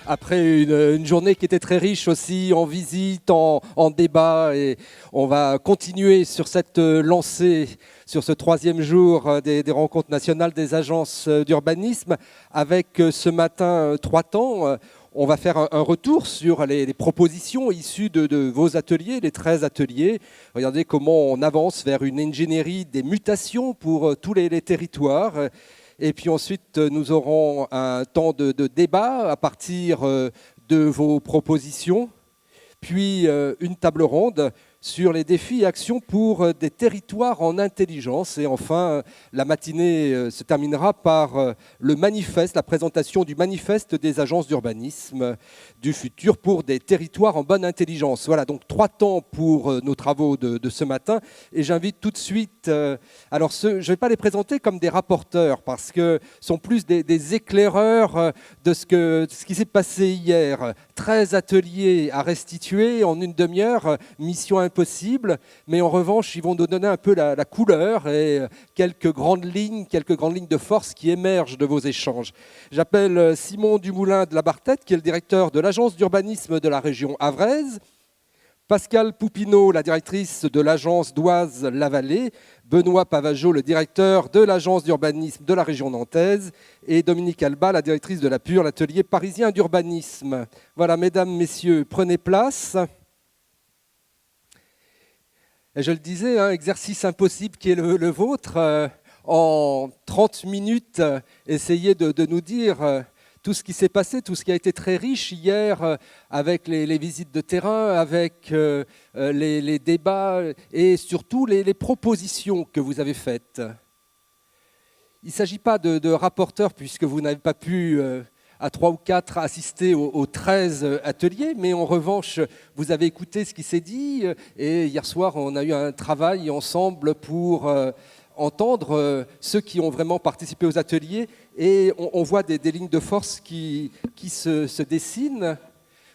après une journée qui était très riche aussi en visites, en débats. Et on va continuer sur cette lancée, sur ce troisième jour des rencontres nationales des agences d'urbanisme, avec ce matin 3 temps. On va faire un retour sur les propositions issues de vos ateliers, les 13 ateliers. Regardez comment on avance vers une ingénierie des mutations pour tous les territoires. Et puis ensuite, nous aurons un temps de débat à partir de vos propositions, puis une table ronde sur les défis et actions pour des territoires en intelligence. Et enfin, la matinée se terminera par le manifeste, la présentation du manifeste des agences d'urbanisme du futur pour des territoires en bonne intelligence. Voilà, donc 3 temps pour nos travaux de ce matin. Et j'invite tout de suite, alors je ne vais pas les présenter comme des rapporteurs, parce que ce sont plus des éclaireurs de ce qui s'est passé hier. 13 ateliers à restituer en une demi-heure, mission impossible, mais en revanche, ils vont nous donner un peu la couleur et quelques grandes lignes de force qui émergent de vos échanges. J'appelle Simon Dumoulin de la Bartette, qui est le directeur de l'agence d'urbanisme de la région havraise, Pascal Poupineau, la directrice de l'agence d'Oise-la-Vallée, Benoît Pavageau, le directeur de l'agence d'urbanisme de la région nantaise, et Dominique Alba, la directrice de la PUR, l'atelier parisien d'urbanisme. Voilà, mesdames, messieurs, prenez place. Et je le disais, exercice impossible qui est le vôtre. En 30 minutes, essayez de nous dire tout ce qui s'est passé, tout ce qui a été très riche hier avec les visites de terrain, avec les débats et surtout les propositions que vous avez faites. Il ne s'agit pas de rapporteurs puisque vous n'avez pas pu à 3 ou 4 assister aux 13 ateliers, mais en revanche, vous avez écouté ce qui s'est dit et hier soir, on a eu un travail ensemble pour entendre ceux qui ont vraiment participé aux ateliers et on voit des lignes de force qui se dessinent.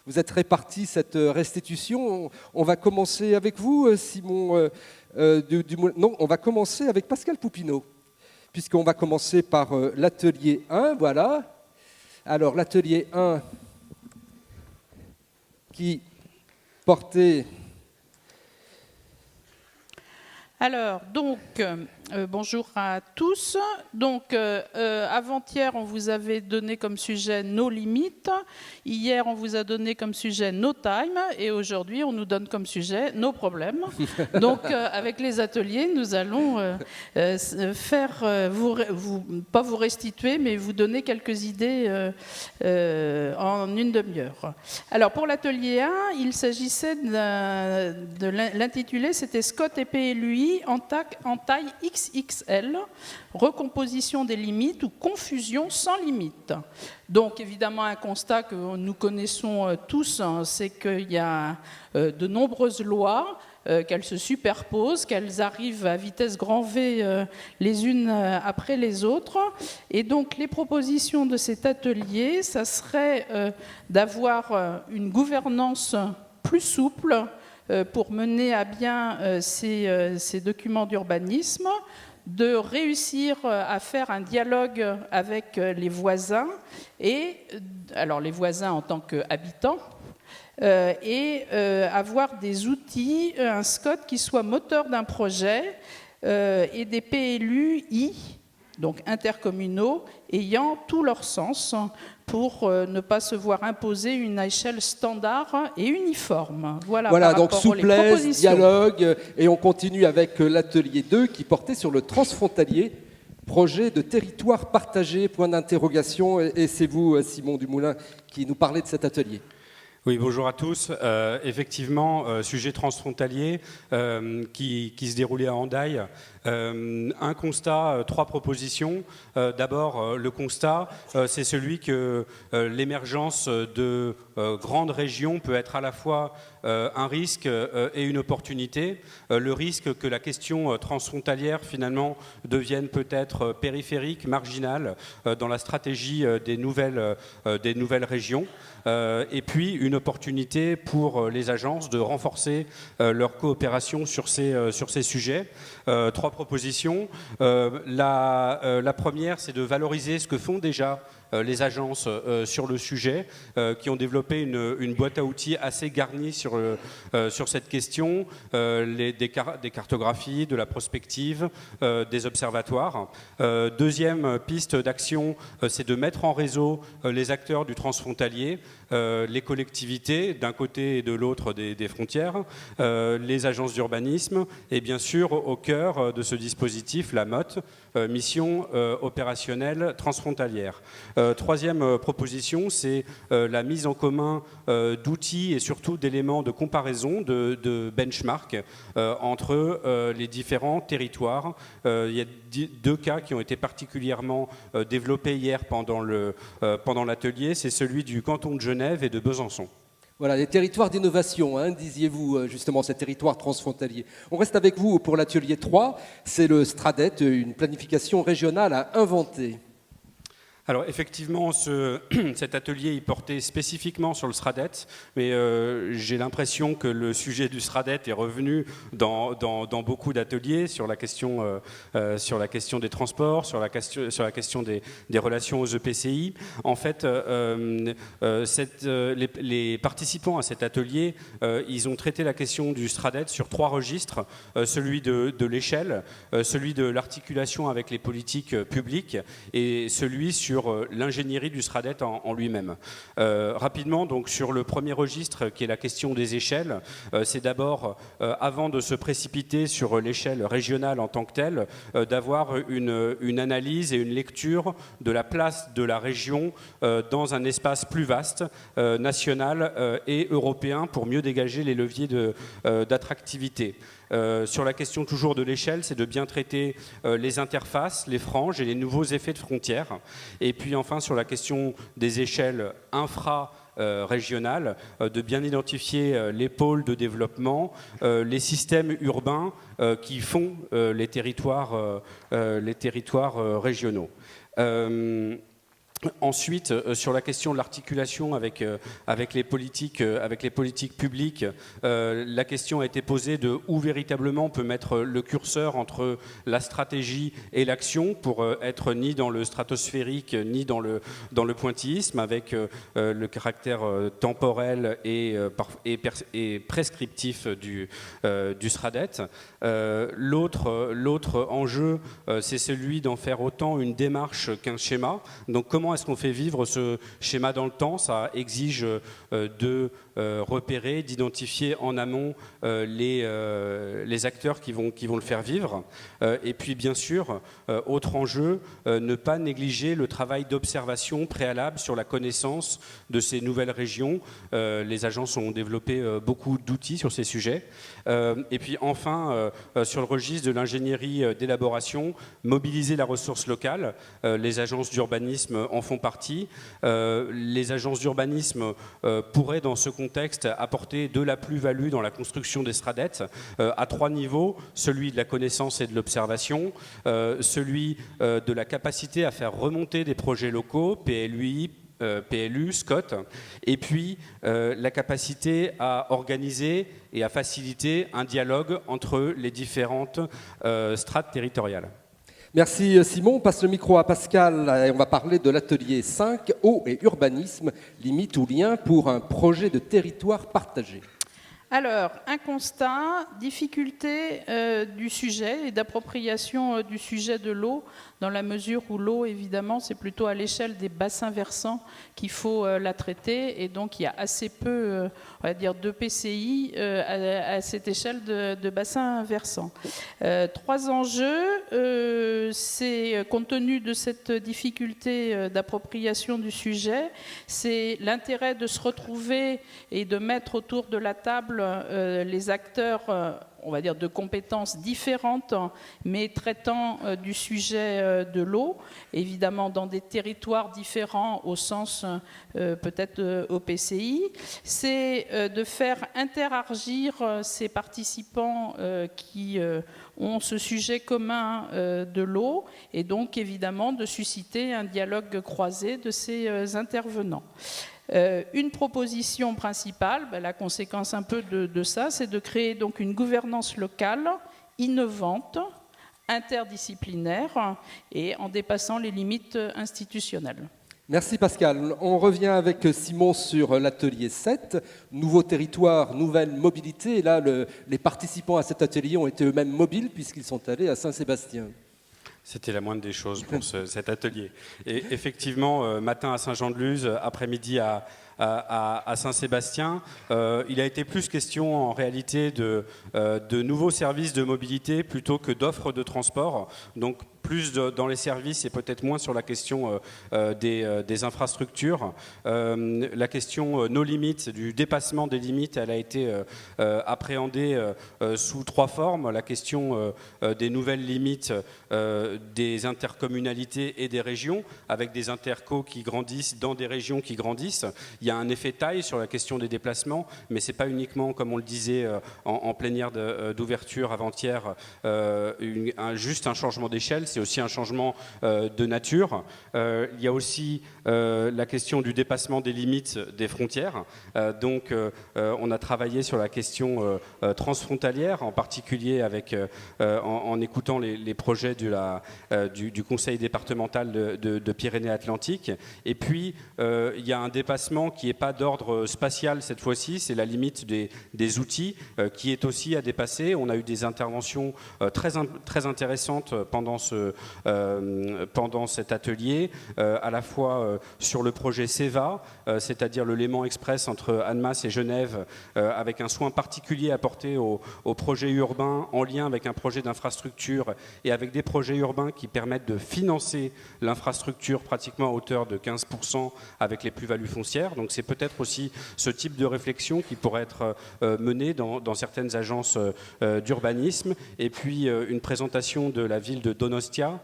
Vous êtes répartis cette restitution. On va commencer avec vous, Simon Dumoulin. Non, on va commencer avec Pascal Poupineau, puisqu'on va commencer par l'atelier 1, voilà. Alors, l'atelier 1 qui portait... Alors, donc, bonjour à tous. Donc, avant-hier, on vous avait donné comme sujet nos limites. Hier, on vous a donné comme sujet nos time. Et aujourd'hui, on nous donne comme sujet nos problèmes. Donc, avec les ateliers, nous allons faire, pas vous restituer, mais vous donner quelques idées en une demi-heure. Alors, pour l'atelier 1, il s'agissait de l'intitulé, c'était Scott et PLUI en taille XXL, recomposition des limites ou confusion sans limite. Donc évidemment un constat que nous connaissons tous, c'est qu'il y a de nombreuses lois, qu'elles se superposent, qu'elles arrivent à vitesse grand V les unes après les autres. Et donc les propositions de cet atelier, ça serait d'avoir une gouvernance plus souple pour mener à bien ces documents d'urbanisme, de réussir à faire un dialogue avec les voisins, et alors les voisins en tant qu'habitants, et avoir des outils, un SCOT qui soit moteur d'un projet, et des PLUI, donc intercommunaux, ayant tout leur sens pour ne pas se voir imposer une échelle standard et uniforme. Voilà donc souplesse, dialogue, et on continue avec l'atelier 2 qui portait sur le transfrontalier, projet de territoire partagé, point d'interrogation, et c'est vous, Simon Dumoulin, qui nous parlez de cet atelier. Oui, bonjour à tous. Effectivement, sujet transfrontalier qui se déroulait à Hendaye. Un constat, 3 propositions. D'abord, le constat, c'est celui que l'émergence de grandes régions peut être à la fois un risque et une opportunité. Le risque que la question transfrontalière, finalement, devienne peut-être périphérique, marginale dans la stratégie des nouvelles régions. Et puis, une opportunité pour les agences de renforcer leur coopération sur ces sujets. 3 propositions. La première, c'est de valoriser ce que font déjà les agences sur le sujet, qui ont développé une boîte à outils assez garnie sur cette question, des cartographies, de la prospective, des observatoires. Deuxième piste d'action, c'est de mettre en réseau les acteurs du transfrontalier, les collectivités d'un côté et de l'autre des frontières, les agences d'urbanisme et bien sûr au cœur de ce dispositif, la MOT, mission opérationnelle transfrontalière. Troisième proposition, c'est la mise en commun d'outils et surtout d'éléments de comparaison, de benchmark entre les différents territoires. Il y a deux cas qui ont été particulièrement développés hier pendant l'atelier, c'est celui du canton de Genève et de Besançon. Voilà, les territoires d'innovation, hein, disiez-vous justement, ces territoires transfrontaliers. On reste avec vous pour l'atelier 3, c'est le STRADET, une planification régionale à inventer. Alors effectivement, cet atelier il portait spécifiquement sur le STRADET, mais j'ai l'impression que le sujet du STRADET est revenu dans beaucoup d'ateliers sur la question des transports, sur la question des relations aux EPCI. En fait, les participants à cet atelier, ils ont traité la question du STRADET sur 3 registres, celui de l'échelle, celui de l'articulation avec les politiques publiques et celui sur l'ingénierie du STRADET en lui-même. Rapidement, donc, sur le premier registre, qui est la question des échelles, c'est d'abord, avant de se précipiter sur l'échelle régionale en tant que telle, d'avoir une analyse et une lecture de la place de la région dans un espace plus vaste, national et européen, pour mieux dégager les leviers d'attractivité. Sur la question toujours de l'échelle, c'est de bien traiter les interfaces, les franges et les nouveaux effets de frontières. Et puis enfin, sur la question des échelles infra-régionales, de bien identifier les pôles de développement, les systèmes urbains qui font les territoires régionaux. Ensuite, sur la question de l'articulation avec les politiques publiques, la question a été posée de où véritablement on peut mettre le curseur entre la stratégie et l'action pour être ni dans le stratosphérique ni dans le pointillisme, avec le caractère temporel et prescriptif du STRADET. L'autre enjeu, c'est celui d'en faire autant une démarche qu'un schéma. Donc comment est-ce qu'on fait vivre ce schéma dans le temps? Ça exige de repérer, d'identifier en amont les acteurs qui vont le faire vivre. Et puis bien sûr, autre enjeu, ne pas négliger le travail d'observation préalable sur la connaissance de ces nouvelles régions. Les agences ont développé beaucoup d'outils sur ces sujets. Et puis enfin, sur le registre de l'ingénierie d'élaboration, mobiliser la ressource locale. Les agences d'urbanisme en font partie. Les agences d'urbanisme pourraient, dans ce contexte, apporter de la plus-value dans la construction des STRADET à 3 niveaux, celui de la connaissance et de l'observation, celui de la capacité à faire remonter des projets locaux, PLUI, PLU, SCOT, et puis la capacité à organiser et à faciliter un dialogue entre les différentes strates territoriales. Merci Simon. On passe le micro à Pascal et on va parler de l'atelier 5, eau et urbanisme, limite ou lien pour un projet de territoire partagé. Alors, un constat, difficulté du sujet et d'appropriation du sujet de l'eau, dans la mesure où l'eau, évidemment, c'est plutôt à l'échelle des bassins versants qu'il faut la traiter, et donc il y a assez peu, on va dire, de PCI à cette échelle de bassins versants. 3 enjeux, c'est, compte tenu de cette difficulté d'appropriation du sujet, c'est l'intérêt de se retrouver et de mettre autour de la table les acteurs, on va dire, de compétences différentes, mais traitant du sujet de l'eau, évidemment dans des territoires différents au sens peut-être OPCI. C'est de faire interagir ces participants qui ont ce sujet commun de l'eau, et donc évidemment de susciter un dialogue croisé de ces intervenants. Une proposition principale, la conséquence un peu de ça, c'est de créer donc une gouvernance locale innovante, interdisciplinaire et en dépassant les limites institutionnelles. Merci Pascal. On revient avec Simon sur l'atelier 7, nouveau territoire, nouvelle mobilité. Et là, les participants à cet atelier ont été eux-mêmes mobiles puisqu'ils sont allés à Saint-Sébastien. C'était la moindre des choses pour cet atelier. Et effectivement, matin à Saint-Jean-de-Luz, après-midi à Saint-Sébastien, il a été plus question en réalité de nouveaux services de mobilité plutôt que d'offres de transport. Donc plus dans les services et peut-être moins sur la question des infrastructures. La question no limites, du dépassement des limites, elle a été appréhendée sous 3 formes. La question des nouvelles limites des intercommunalités et des régions, avec des intercos qui grandissent dans des régions qui grandissent. Il y a un effet taille sur la question des déplacements, mais ce n'est pas uniquement, comme on le disait en plénière d'ouverture avant-hier, juste un changement d'échelle, c'est aussi un changement de nature. Il y a aussi la question du dépassement des limites des frontières. Donc on a travaillé sur la question transfrontalière, en particulier en écoutant les projets du conseil départemental de Pyrénées-Atlantiques. Et puis il y a un dépassement qui n'est pas d'ordre spatial cette fois-ci, c'est la limite des outils qui est aussi à dépasser. On a eu des interventions très intéressantes pendant cet atelier, à la fois sur le projet SEVA, c'est-à-dire le Léman Express entre Annemasse et Genève, avec un soin particulier apporté aux projets urbains en lien avec un projet d'infrastructure et avec des projets urbains qui permettent de financer l'infrastructure pratiquement à hauteur de 15% avec les plus-values foncières. Donc c'est peut-être aussi ce type de réflexion qui pourrait être menée dans certaines agences d'urbanisme. Et puis une présentation de la ville de Donostia,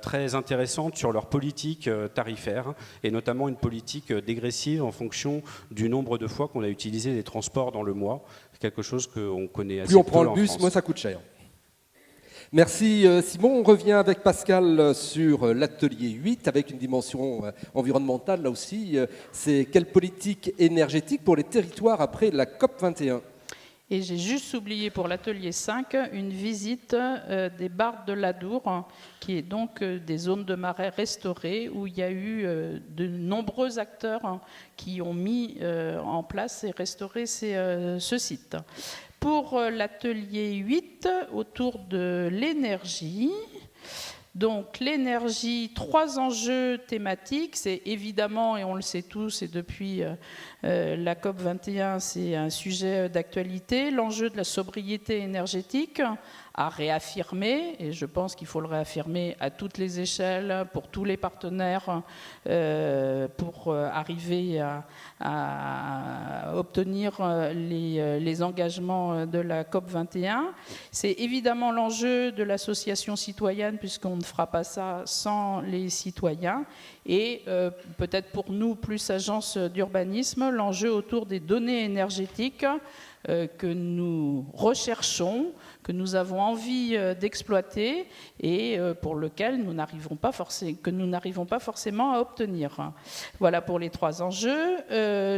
très intéressante sur leur politique tarifaire, et notamment une politique dégressive en fonction du nombre de fois qu'on a utilisé les transports dans le mois. C'est quelque chose qu'on connaît assez peu en France. Plus on prend le bus, moins ça coûte cher. Merci Simon. On revient avec Pascal sur l'atelier 8 avec une dimension environnementale là aussi. C'est quelle politique énergétique pour les territoires après la COP21 ? Et j'ai juste oublié pour l'atelier 5 une visite des Bardes de l'Adour, qui est donc des zones de marais restaurées où il y a eu de nombreux acteurs qui ont mis en place et restauré ce site. Pour l'atelier 8, autour de l'énergie, donc l'énergie, 3 enjeux thématiques, c'est évidemment, et on le sait tous, et depuis la COP21, c'est un sujet d'actualité, l'enjeu de la sobriété énergétique à réaffirmer, et je pense qu'il faut le réaffirmer à toutes les échelles, pour tous les partenaires, pour arriver à obtenir les engagements de la COP21. C'est évidemment l'enjeu de l'association citoyenne, puisqu'on ne fera pas ça sans les citoyens, et peut-être pour nous, plus agence d'urbanisme, l'enjeu autour des données énergétiques que nous recherchons, que nous avons envie d'exploiter et pour lequel nous n'arrivons pas forcément à obtenir. Voilà pour les 3 enjeux.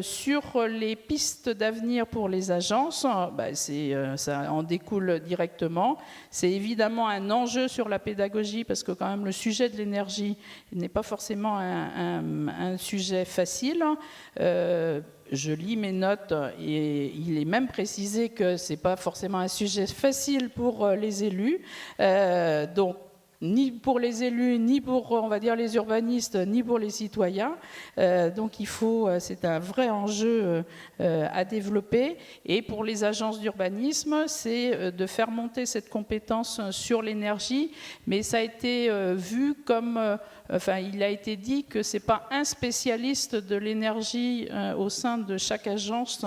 Sur les pistes d'avenir pour les agences, ça en découle directement. C'est évidemment un enjeu sur la pédagogie parce que quand même le sujet de l'énergie n'est pas forcément un sujet facile. Je lis mes notes et il est même précisé que ce n'est pas forcément un sujet facile pour les élus. Donc, ni pour les élus, ni pour, on va dire, les urbanistes, ni pour les citoyens. Donc c'est un vrai enjeu à développer. Et pour les agences d'urbanisme, c'est de faire monter cette compétence sur l'énergie. Mais ça a été vu comme... il a été dit que ce n'est pas un spécialiste de l'énergie au sein de chaque agence.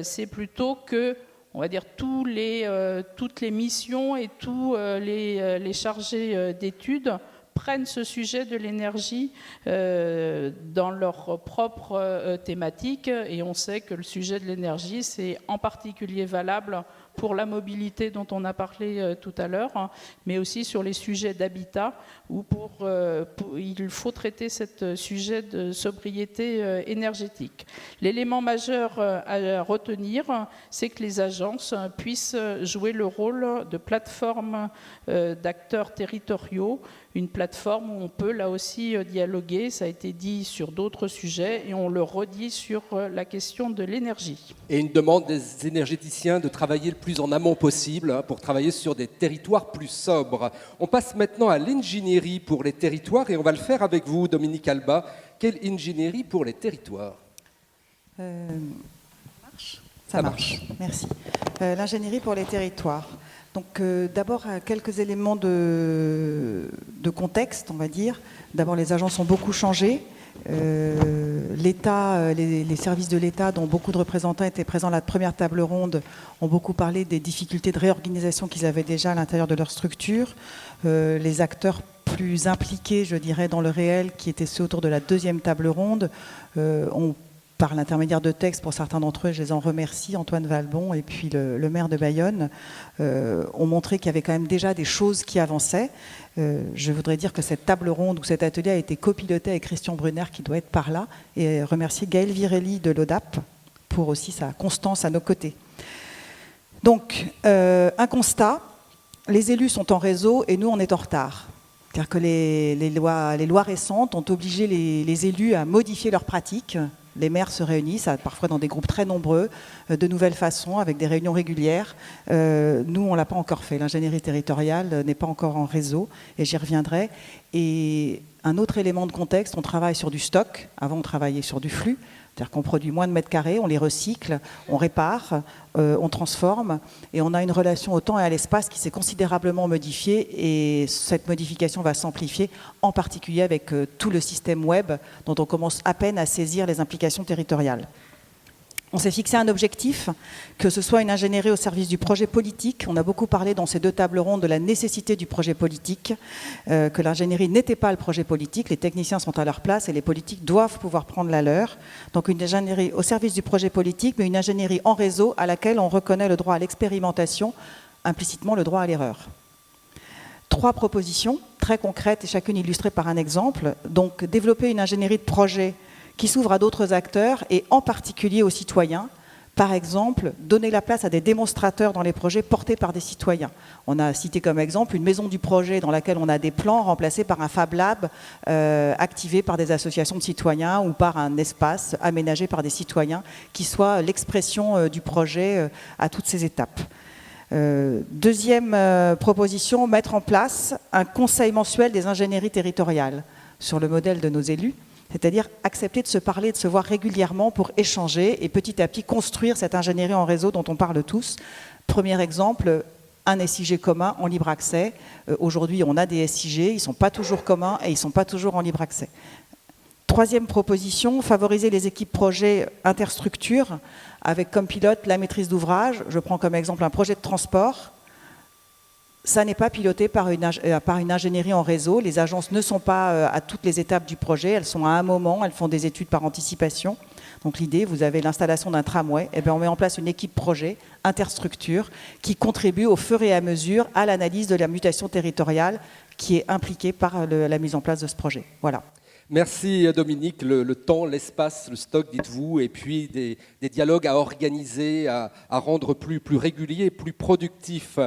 C'est plutôt que... on va dire toutes les missions et tous les chargés d'études prennent ce sujet de l'énergie dans leur propre thématique. Et on sait que le sujet de l'énergie, c'est en particulier valable pour la mobilité dont on a parlé tout à l'heure, hein, mais aussi sur les sujets d'habitat, où il faut traiter ce sujet de sobriété énergétique. L'élément majeur à retenir, c'est que les agences puissent jouer le rôle de plateforme d'acteurs territoriaux, une plateforme où on peut là aussi dialoguer, ça a été dit sur d'autres sujets, et on le redit sur la question de l'énergie. Et une demande des énergéticiens de travailler le plus en amont possible, hein, pour travailler sur des territoires plus sobres. On passe maintenant à l'ingénierie pour les territoires, et on va le faire avec vous, Dominique Alba. Quelle ingénierie pour les territoires ? Ça marche. Merci. L'ingénierie pour les territoires. Donc d'abord, quelques éléments de contexte, on va dire. D'abord, les agences ont beaucoup changé. L'État, les services de l'État, dont beaucoup de représentants étaient présents à la première table ronde, ont beaucoup parlé des difficultés de réorganisation qu'ils avaient déjà à l'intérieur de leur structure. Les acteurs plus impliqués, je dirais, dans le réel, qui étaient ceux autour de la deuxième table ronde, ont, par l'intermédiaire de textes, pour certains d'entre eux, je les en remercie, Antoine Valbon et puis le maire de Bayonne, ont montré qu'il y avait quand même déjà des choses qui avançaient. Je voudrais dire que cette table ronde ou cet atelier a été copiloté avec Christian Brunner, qui doit être par là, et remercier Gaël Virelli de l'ODAP pour aussi sa constance à nos côtés. Donc, un constat, les élus sont en réseau et nous, on est en retard. C'est-à-dire que les lois récentes ont obligé les élus à modifier leurs pratiques. Les maires se réunissent, parfois dans des groupes très nombreux, de nouvelles façons, avec des réunions régulières. Nous, on ne l'a pas encore fait. L'ingénierie territoriale n'est pas encore en réseau, et j'y reviendrai. Et un autre élément de contexte, on travaille sur du stock. Avant, on travaillait sur du flux. C'est-à-dire qu'on produit moins de mètres carrés, on les recycle, on répare, on transforme, et on a une relation au temps et à l'espace qui s'est considérablement modifiée, et cette modification va s'amplifier, en particulier avec tout le système web, dont on commence à peine à saisir les implications territoriales. On s'est fixé un objectif, que ce soit une ingénierie au service du projet politique. On a beaucoup parlé dans ces deux tables rondes de la nécessité du projet politique, que l'ingénierie n'était pas le projet politique, les techniciens sont à leur place et les politiques doivent pouvoir prendre la leur. Donc une ingénierie au service du projet politique, mais une ingénierie en réseau à laquelle on reconnaît le droit à l'expérimentation, implicitement le droit à l'erreur. 3 propositions très concrètes et chacune illustrée par un exemple. Donc développer une ingénierie de projet qui s'ouvre à d'autres acteurs et en particulier aux citoyens. Par exemple, donner la place à des démonstrateurs dans les projets portés par des citoyens. On a cité comme exemple une maison du projet dans laquelle on a des plans remplacés par un Fab Lab activé par des associations de citoyens ou par un espace aménagé par des citoyens qui soit l'expression du projet à toutes ces étapes. Deuxième proposition, mettre en place un conseil mensuel des ingénieries territoriales sur le modèle de nos élus. C'est-à-dire accepter de se parler, de se voir régulièrement pour échanger et petit à petit construire cette ingénierie en réseau dont on parle tous. Premier exemple, un SIG commun en libre accès. Aujourd'hui, on a des SIG, ils ne sont pas toujours communs et ils ne sont pas toujours en libre accès. Troisième proposition, favoriser les équipes projets interstructures avec comme pilote la maîtrise d'ouvrage. Je prends comme exemple un projet de transport. Ça n'est pas piloté par une ingénierie en réseau. Les agences ne sont pas à toutes les étapes du projet. Elles sont à un moment, elles font des études par anticipation. Donc l'idée, vous avez l'installation d'un tramway. Et bien on met en place une équipe projet, interstructure, qui contribue au fur et à mesure à l'analyse de la mutation territoriale qui est impliquée par la mise en place de ce projet. Voilà. Merci Dominique. Le temps, l'espace, le stock, dites-vous, et puis des dialogues à organiser, à rendre plus réguliers, plus productifs.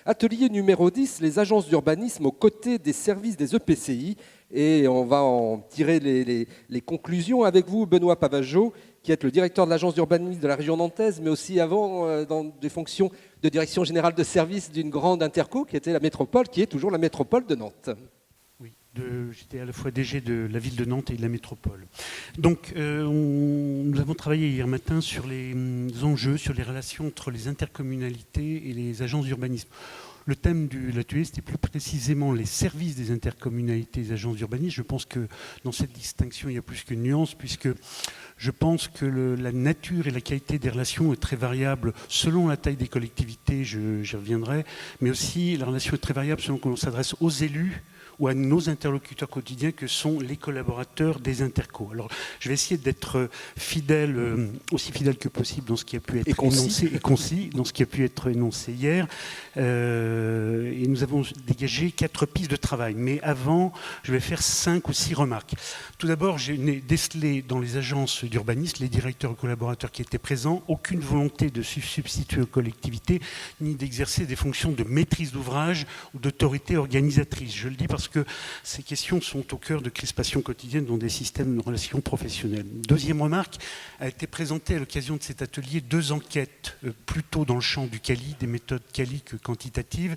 Atelier numéro 10, les agences d'urbanisme aux côtés des services des EPCI. Et on va en tirer les conclusions avec vous, Benoît Pavageau, qui est le directeur de l'agence d'urbanisme de la région nantaise, mais aussi avant dans des fonctions de direction générale de service d'une grande interco qui était la métropole, qui est toujours la métropole de Nantes. Oui, j'étais à la fois DG de la ville de Nantes et de la métropole. Donc, nous avons travaillé hier matin sur les enjeux, sur les relations entre les intercommunalités et les agences d'urbanisme. Le thème de l'atelier, c'était plus précisément les services des intercommunalités et des agences d'urbanisme. Je pense que dans cette distinction, il y a plus qu'une nuance, puisque je pense que la nature et la qualité des relations est très variable selon la taille des collectivités, j'y reviendrai, mais aussi la relation est très variable selon qu'on s'adresse aux élus, ou à nos interlocuteurs quotidiens que sont les collaborateurs des intercos. Alors, je vais essayer d'être fidèle, aussi fidèle que possible dans ce qui a pu être énoncé, et concis dans ce qui a pu être énoncé hier. Et nous avons dégagé 4 pistes de travail. Mais avant, je vais faire 5 ou 6 remarques. Tout d'abord, j'ai décelé dans les agences d'urbanisme, les directeurs et collaborateurs qui étaient présents, aucune volonté de se substituer aux collectivités, ni d'exercer des fonctions de maîtrise d'ouvrage ou d'autorité organisatrice. Je le dis parce que ces questions sont au cœur de crispations quotidiennes dans des systèmes de relations professionnelles. Deuxième remarque, a été présentée à l'occasion de cet atelier 2 enquêtes, plutôt dans le champ du quali, des méthodes quali que quantitatives,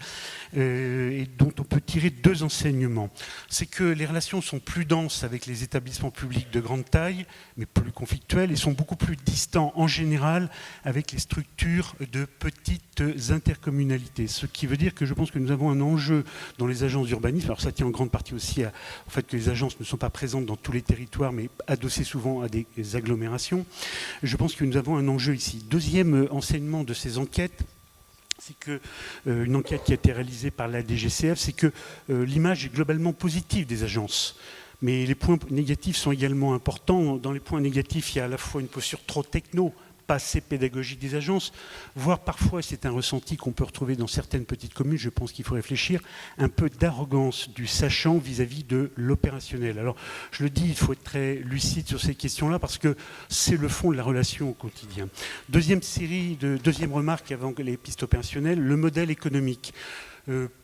et dont on peut tirer 2 enseignements. C'est que les relations sont plus denses avec les établissements publics de grande taille, mais plus conflictuels, et sont beaucoup plus distants en général avec les structures de petites intercommunalités. Ce qui veut dire que je pense que nous avons un enjeu dans les agences d'urbanisme. Alors ça tient en grande partie aussi au fait que les agences ne sont pas présentes dans tous les territoires, mais adossées souvent à des agglomérations. Je pense que nous avons un enjeu ici. Deuxième enseignement de ces enquêtes, c'est que une enquête qui a été réalisée par la DGCF, c'est que l'image est globalement positive des agences. Mais les points négatifs sont également importants. Dans les points négatifs, il y a à la fois une posture trop techno, pas assez pédagogique des agences, voire parfois, c'est un ressenti qu'on peut retrouver dans certaines petites communes, je pense qu'il faut réfléchir, un peu d'arrogance du sachant vis-à-vis de l'opérationnel. Alors, je le dis, il faut être très lucide sur ces questions-là parce que c'est le fond de la relation au quotidien. Deuxième remarque avant les pistes opérationnelles, le modèle économique.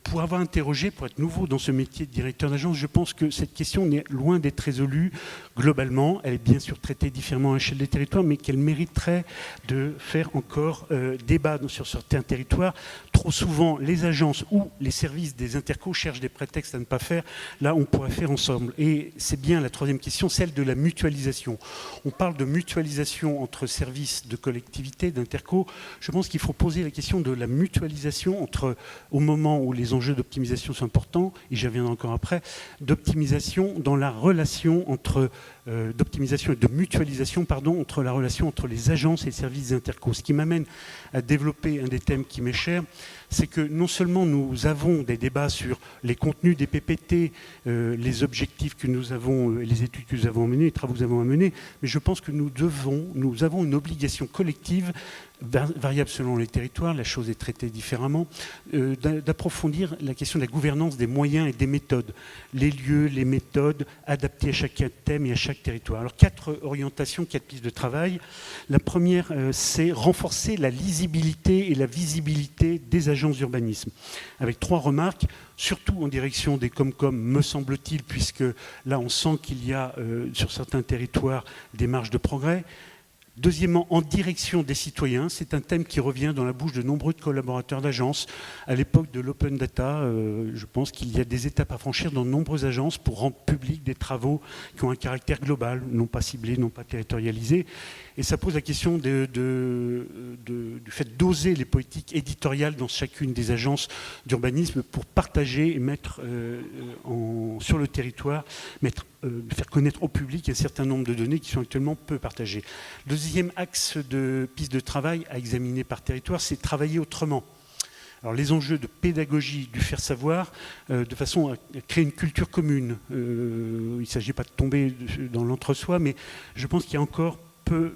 Pour avoir interrogé, pour être nouveau dans ce métier de directeur d'agence, je pense que cette question est loin d'être résolue globalement. Elle est bien sûr traitée différemment à l'échelle des territoires, mais qu'elle mériterait de faire encore débat sur certains territoires. Trop souvent, les agences ou les services des intercos cherchent des prétextes à ne pas faire. Là, on pourrait faire ensemble. Et c'est bien la troisième question, celle de la mutualisation. On parle de mutualisation entre services de collectivités, d'intercos. Je pense qu'il faut poser la question de la mutualisation entre, au moment où les enjeux d'optimisation sont importants, et j'y reviendrai encore après, d'optimisation dans la relation entre d'optimisation et de mutualisation entre la relation entre les agences et les services intercos. Ce qui m'amène à développer un des thèmes qui m'est cher, c'est que non seulement nous avons des débats sur les contenus des PPT, les objectifs que nous avons, les études que nous avons menées, les travaux que nous avons menés, mais je pense que nous avons une obligation collective, variable selon les territoires, la chose est traitée différemment, d'approfondir la question de la gouvernance des moyens et des méthodes. Les lieux, les méthodes, adaptés à chaque thème et à chaque territoire. Alors 4 orientations, 4 pistes de travail. La première, c'est renforcer la lisibilité et la visibilité des agences d'urbanisme. Avec 3 remarques, surtout en direction des Comcom, me semble-t-il, puisque là on sent qu'il y a sur certains territoires des marges de progrès. Deuxièmement, en direction des citoyens, c'est un thème qui revient dans la bouche de nombreux collaborateurs d'agences. À l'époque de l'open data, je pense qu'il y a des étapes à franchir dans de nombreuses agences pour rendre public des travaux qui ont un caractère global, non pas ciblé, non pas territorialisé. Et ça pose la question du fait d'oser les politiques éditoriales dans chacune des agences d'urbanisme pour partager et mettre sur le territoire, faire connaître au public un certain nombre de données qui sont actuellement peu partagées. Le deuxième axe de piste de travail à examiner par territoire, c'est travailler autrement. Alors les enjeux de pédagogie, du faire savoir, de façon à créer une culture commune. Il ne s'agit pas de tomber dans l'entre-soi, mais je pense qu'il y a encore peu,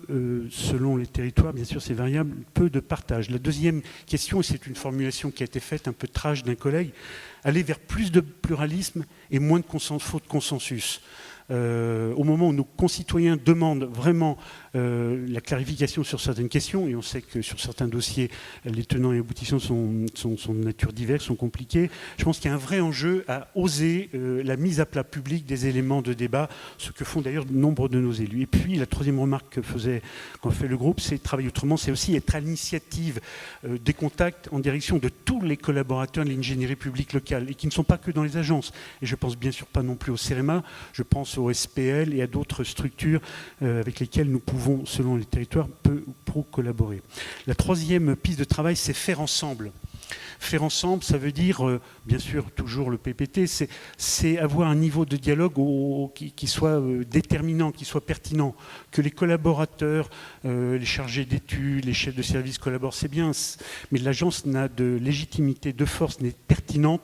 selon les territoires, bien sûr c'est variable, peu de partage. La deuxième question, et c'est une formulation qui a été faite un peu trash d'un collègue, aller vers plus de pluralisme et moins de faux de consensus. Au moment où nos concitoyens demandent vraiment la clarification sur certaines questions, et on sait que sur certains dossiers, les tenants et aboutissants sont de nature diverse, sont compliqués, je pense qu'il y a un vrai enjeu à oser la mise à plat publique des éléments de débat, ce que font d'ailleurs nombre de nos élus. Et puis la troisième remarque qu'en fait le groupe, c'est travailler autrement, c'est aussi être à l'initiative des contacts en direction de tous les collaborateurs de l'ingénierie publique locale, et qui ne sont pas que dans les agences. Et je pense bien sûr pas non plus au CEREMA, je pense au SPL et à d'autres structures avec lesquelles nous pouvons, selon les territoires, peu ou prou collaborer. La troisième piste de travail, c'est faire ensemble. Faire ensemble, ça veut dire, bien sûr, toujours le PPT, c'est avoir un niveau de dialogue qui soit déterminant, qui soit pertinent, que les collaborateurs, les chargés d'études, les chefs de service collaborent, c'est bien, mais l'agence n'a de légitimité, de force, n'est pertinente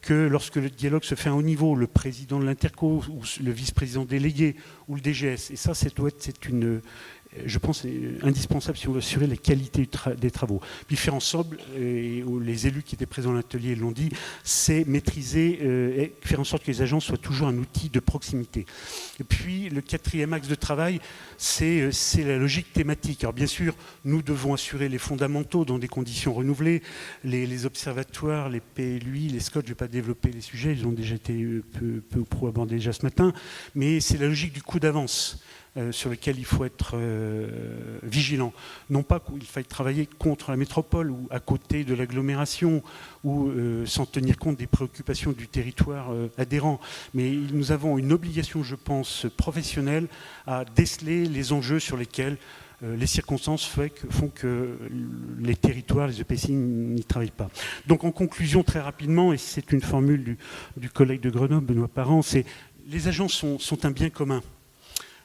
que lorsque le dialogue se fait à un haut niveau, le président de l'Interco ou le vice-président délégué ou le DGS, et ça c'est une, je pense, indispensable si on veut assurer la qualité des travaux. Puis faire en sorte, et les élus qui étaient présents à l'atelier l'ont dit, c'est maîtriser et faire en sorte que les agences soient toujours un outil de proximité. Et puis le quatrième axe de travail, c'est la logique thématique. Alors bien sûr, nous devons assurer les fondamentaux dans des conditions renouvelées, les observatoires, les PLUI, les SCOT, je ne vais pas développer les sujets, ils ont déjà été peu ou prou abordés déjà ce matin, mais c'est la logique du coup d'avance. Sur lequel il faut être vigilant. Non pas qu'il faille travailler contre la métropole ou à côté de l'agglomération ou sans tenir compte des préoccupations du territoire adhérent, mais nous avons une obligation, je pense, professionnelle à déceler les enjeux sur lesquels les circonstances font que les territoires, les EPCI n'y travaillent pas. Donc en conclusion, très rapidement, et c'est une formule du collègue de Grenoble, Benoît Parent, c'est les agences sont un bien commun.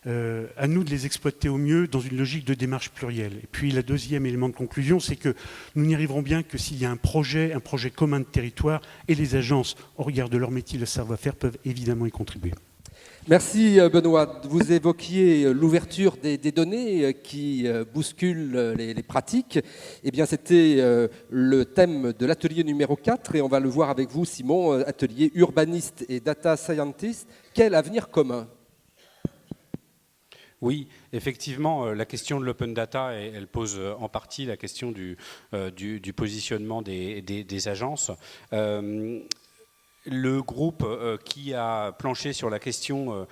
À nous de les exploiter au mieux dans une logique de démarche plurielle. Et puis, le deuxième élément de conclusion, c'est que nous n'y arriverons bien que s'il y a un projet commun de territoire, et les agences, au regard de leur métier, de savoir-faire, peuvent évidemment y contribuer. Merci Benoît. Vous évoquiez l'ouverture des données qui bousculent les pratiques. Eh bien, c'était le thème de l'atelier numéro 4 et on va le voir avec vous, Simon, atelier urbaniste et data scientist. Quel avenir commun ? Oui, effectivement, la question de l'open data, elle pose en partie la question du positionnement des agences. Le groupe qui a planché sur la question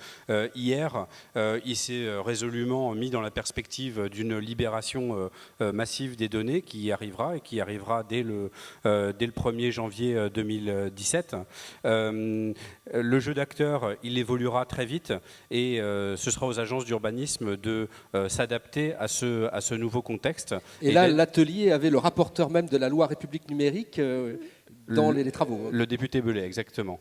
hier, il s'est résolument mis dans la perspective d'une libération massive des données qui arrivera et qui arrivera dès le 1er janvier 2017. Le jeu d'acteurs, il évoluera très vite et ce sera aux agences d'urbanisme de s'adapter à ce nouveau contexte. Et là, l'atelier avait le rapporteur même de la loi République numérique dans les travaux. Le député Belay, exactement.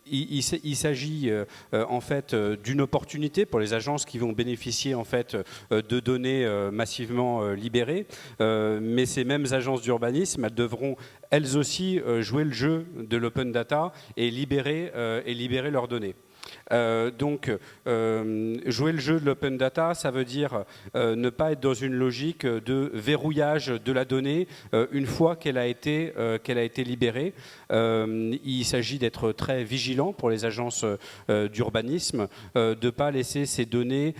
Il s'agit en fait d'une opportunité pour les agences qui vont bénéficier en fait de données massivement libérées, mais ces mêmes agences d'urbanisme, elles devront elles aussi jouer le jeu de l'open data et libérer leurs données. Donc, jouer le jeu de l'open data, ça veut dire ne pas être dans une logique de verrouillage de la donnée une fois qu'elle a été libérée. Il s'agit d'être très vigilant pour les agences d'urbanisme, de ne pas laisser ces données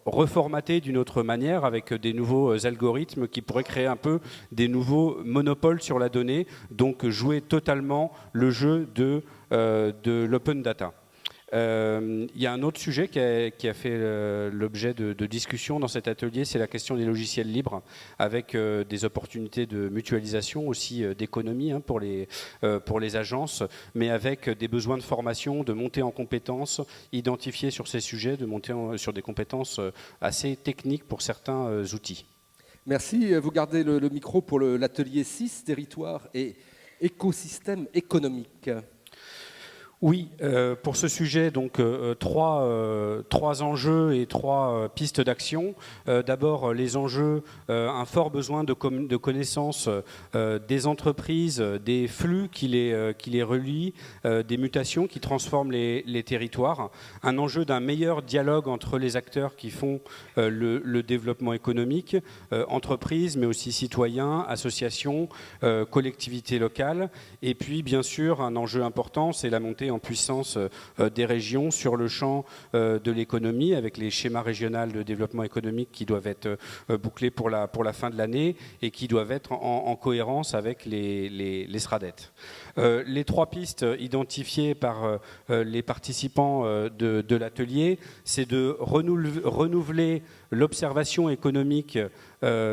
reformatées d'une autre manière avec des nouveaux algorithmes qui pourraient créer un peu des nouveaux monopoles sur la donnée, donc jouer totalement le jeu de l'open data. Il y a un autre sujet qui a fait l'objet de discussion dans cet atelier, c'est la question des logiciels libres, avec des opportunités de mutualisation, aussi d'économie pour les agences, mais avec des besoins de formation, de montée en compétences, identifiés sur ces sujets, de monter sur des compétences assez techniques pour certains outils. Merci. Vous gardez le micro pour l'atelier 6, territoire et écosystème économique. Oui, pour ce sujet, donc trois enjeux et trois pistes d'action. D'abord, les enjeux, un fort besoin de connaissance des entreprises, des flux qui les relient, des mutations qui transforment les territoires. Un enjeu d'un meilleur dialogue entre les acteurs qui font le développement économique, entreprises, mais aussi citoyens, associations, collectivités locales. Et puis, bien sûr, un enjeu important, c'est la montée en puissance des régions sur le champ de l'économie, avec les schémas régionaux de développement économique qui doivent être bouclés pour la fin de l'année et qui doivent être en cohérence avec les SRADET. Les trois pistes identifiées par les participants de l'atelier, c'est de renouveler l'observation économique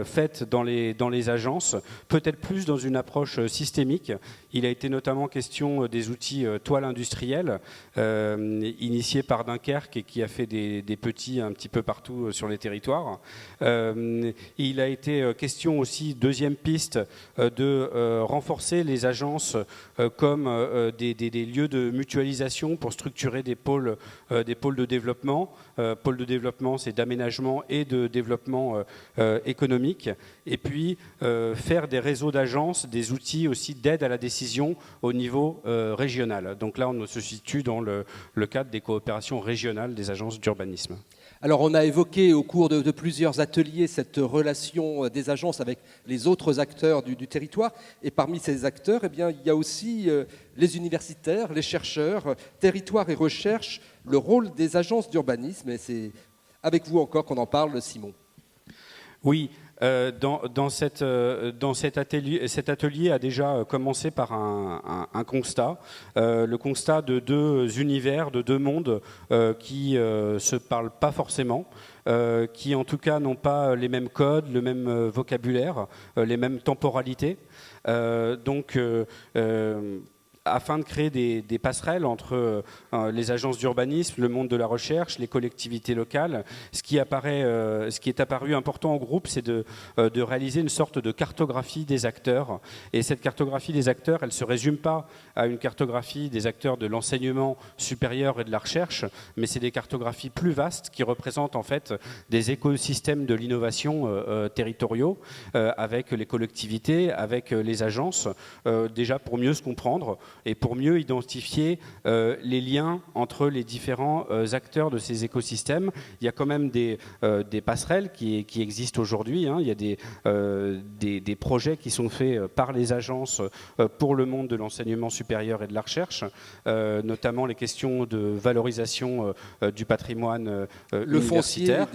faite dans les agences, peut-être plus dans une approche systémique. Il a été notamment question des outils toile industrielle, initiés par Dunkerque et qui a fait des petits un petit peu partout sur les territoires. Il a été question aussi, deuxième piste, de renforcer les agences comme des lieux de mutualisation pour structurer des pôles de développement. Pôles de développement, c'est d'aménagement d'investissement et de développement économique, et puis faire des réseaux d'agences, des outils aussi d'aide à la décision au niveau régional. Donc là, on se situe dans le cadre des coopérations régionales des agences d'urbanisme. Alors, on a évoqué au cours de plusieurs ateliers cette relation des agences avec les autres acteurs du territoire. Et parmi ces acteurs, eh bien, il y a aussi les universitaires, les chercheurs, territoire et recherche, le rôle des agences d'urbanisme. Et c'est avec vous encore qu'on en parle, Simon. Oui. Cet atelier a déjà commencé par un constat, le constat de deux univers, de deux mondes qui se parlent pas forcément, qui en tout cas n'ont pas les mêmes codes, le même vocabulaire, les mêmes temporalités. Afin de créer des passerelles entre les agences d'urbanisme, le monde de la recherche, les collectivités locales, ce qui est apparu important au groupe, c'est de réaliser une sorte de cartographie des acteurs. Et cette cartographie des acteurs, elle ne se résume pas à une cartographie des acteurs de l'enseignement supérieur et de la recherche, mais c'est des cartographies plus vastes qui représentent en fait des écosystèmes de l'innovation territoriaux avec les collectivités, avec les agences, déjà pour mieux se comprendre et pour mieux identifier les liens entre les différents acteurs de ces écosystèmes. Il y a quand même des passerelles qui existent aujourd'hui. Hein. Il y a des projets qui sont faits par les agences pour le monde de l'enseignement supérieur et de la recherche, notamment les questions de valorisation du patrimoine universitaire,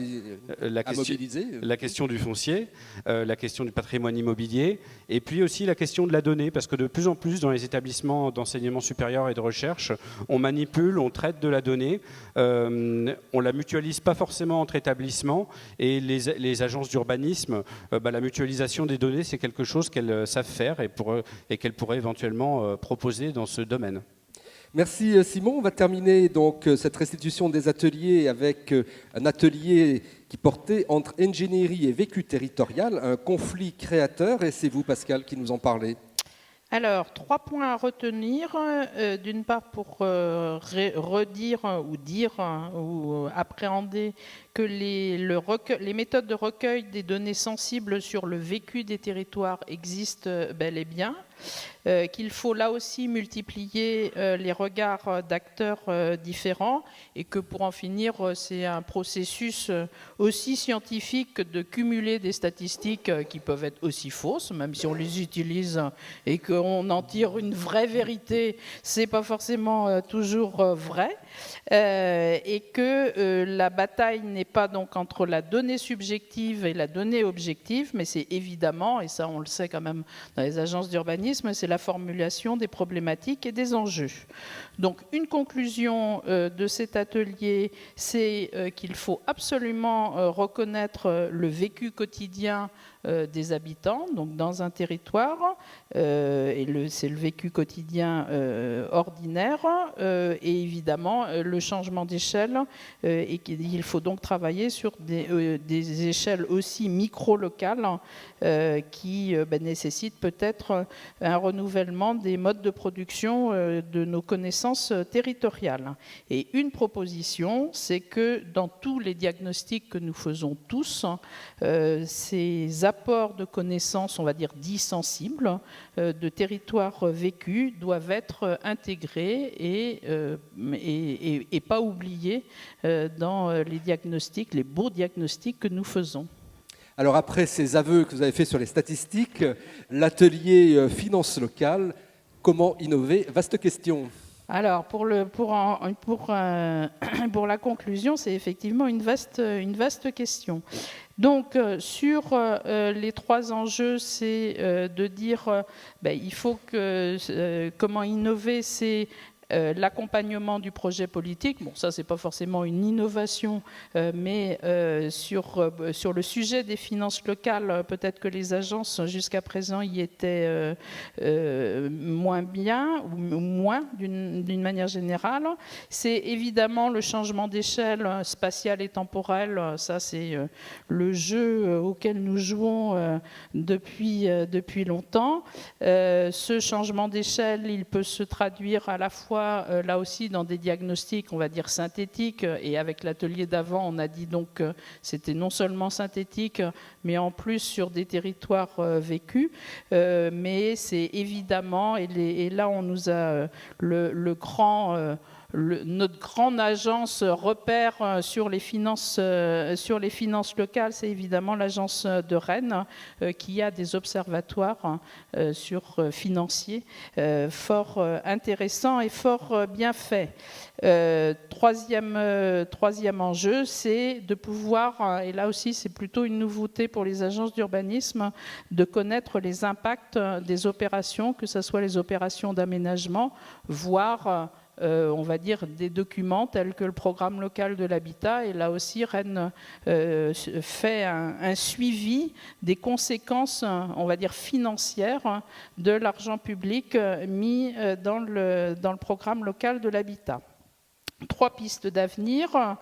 la question du foncier, la question du patrimoine immobilier, et puis aussi la question de la donnée, parce que de plus en plus dans les établissements d'enseignement supérieur et de recherche, on manipule, on traite de la donnée, on la mutualise pas forcément entre établissements, et les agences d'urbanisme, la mutualisation des données, c'est quelque chose qu'elles savent faire et qu'elles pourraient éventuellement proposer dans ce domaine. Merci Simon. On va terminer donc cette restitution des ateliers avec un atelier qui portait entre ingénierie et vécu territorial, un conflit créateur, et c'est vous Pascal qui nous en parlez. Alors, 3 points à retenir. D'une part, pour redire ou dire ou appréhender que les méthodes de recueil des données sensibles sur le vécu des territoires existent bel et bien, qu'il faut là aussi multiplier les regards d'acteurs différents et que pour en finir, c'est un processus aussi scientifique que de cumuler des statistiques qui peuvent être aussi fausses, même si on les utilise et qu'on en tire une vraie vérité, c'est pas forcément toujours vrai, et que la bataille n'est pas donc entre la donnée subjective et la donnée objective, mais c'est évidemment, et ça on le sait quand même dans les agences d'urbanisme, c'est la formulation des problématiques et des enjeux. Donc une conclusion de cet atelier, c'est qu'il faut absolument reconnaître le vécu quotidien des habitants, donc dans un territoire, et c'est le vécu quotidien ordinaire, et évidemment le changement d'échelle, et qu'il faut donc travailler sur des échelles aussi micro-locales qui nécessitent peut-être un renouvellement des modes de production de nos connaissances territoriales. Et une proposition, c'est que dans tous les diagnostics que nous faisons tous, ces apports de connaissances, on va dire dits sensibles, de territoires vécus doivent être intégrés et pas oubliés dans les diagnostics, les beaux diagnostics que nous faisons. Alors après ces aveux que vous avez faits sur les statistiques, l'atelier finance locale, comment innover? Vaste question. Alors, pour la conclusion, c'est effectivement une vaste question. Donc, sur les 3 enjeux, c'est de dire il faut que comment innover, c'est l'accompagnement du projet politique. Bon, ça, c'est pas forcément une innovation, mais sur le sujet des finances locales, peut-être que les agences, jusqu'à présent, y étaient moins bien, ou moins, d'une manière générale. C'est évidemment le changement d'échelle spatiale et temporelle. Ça, c'est le jeu auquel nous jouons depuis longtemps. Ce changement d'échelle, il peut se traduire à la fois soit là aussi dans des diagnostics, on va dire synthétiques, et avec l'atelier d'avant, on a dit donc que c'était non seulement synthétique, mais en plus sur des territoires vécus. Mais c'est évidemment, et là on nous a notre grande agence repère sur les finances locales, c'est évidemment l'agence de Rennes qui a des observatoires financiers fort intéressants et fort bien faits. Troisième enjeu, c'est de pouvoir, et là aussi c'est plutôt une nouveauté pour les agences d'urbanisme, de connaître les impacts des opérations, que ce soit les opérations d'aménagement, voire on va dire des documents tels que le programme local de l'habitat. Et là aussi, Rennes fait un suivi des conséquences, on va dire financières, de l'argent public mis dans le programme local de l'habitat. 3 pistes d'avenir.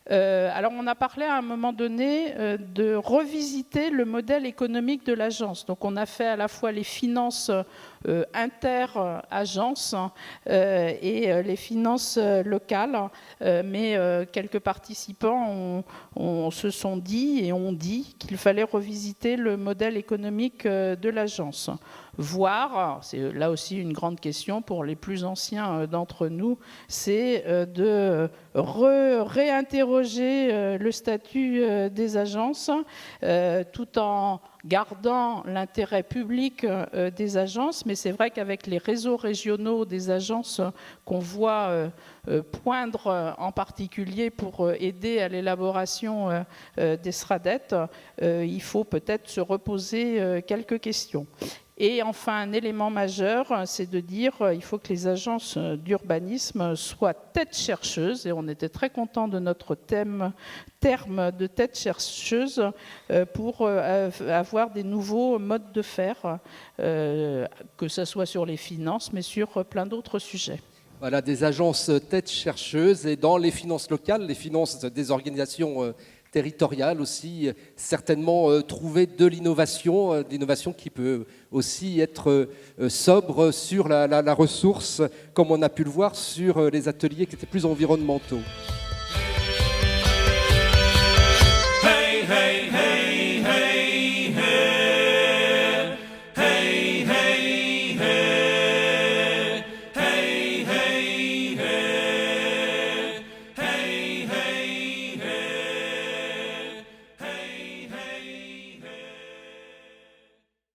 Alors on a parlé à un moment donné de revisiter le modèle économique de l'agence. Donc on a fait à la fois les finances inter-agences et les finances locales, mais quelques participants se sont dit et ont dit qu'il fallait revisiter le modèle économique de l'agence. Voire, c'est là aussi une grande question pour les plus anciens d'entre nous, c'est de réinterroger le statut des agences tout en gardant l'intérêt public des agences, mais c'est vrai qu'avec les réseaux régionaux des agences qu'on voit poindre en particulier pour aider à l'élaboration des SRADET, il faut peut-être se reposer quelques questions. Et enfin, un élément majeur, c'est de dire qu'il faut que les agences d'urbanisme soient tête chercheuses, et on était très contents de notre terme de tête chercheuse pour avoir des nouveaux modes de faire, que ce soit sur les finances, mais sur plein d'autres sujets. Voilà, des agences tête chercheuses, et dans les finances locales, les finances des organisations territoriales aussi, certainement trouver de l'innovation qui peut aussi être sobre sur la ressource, comme on a pu le voir sur les ateliers qui étaient plus environnementaux.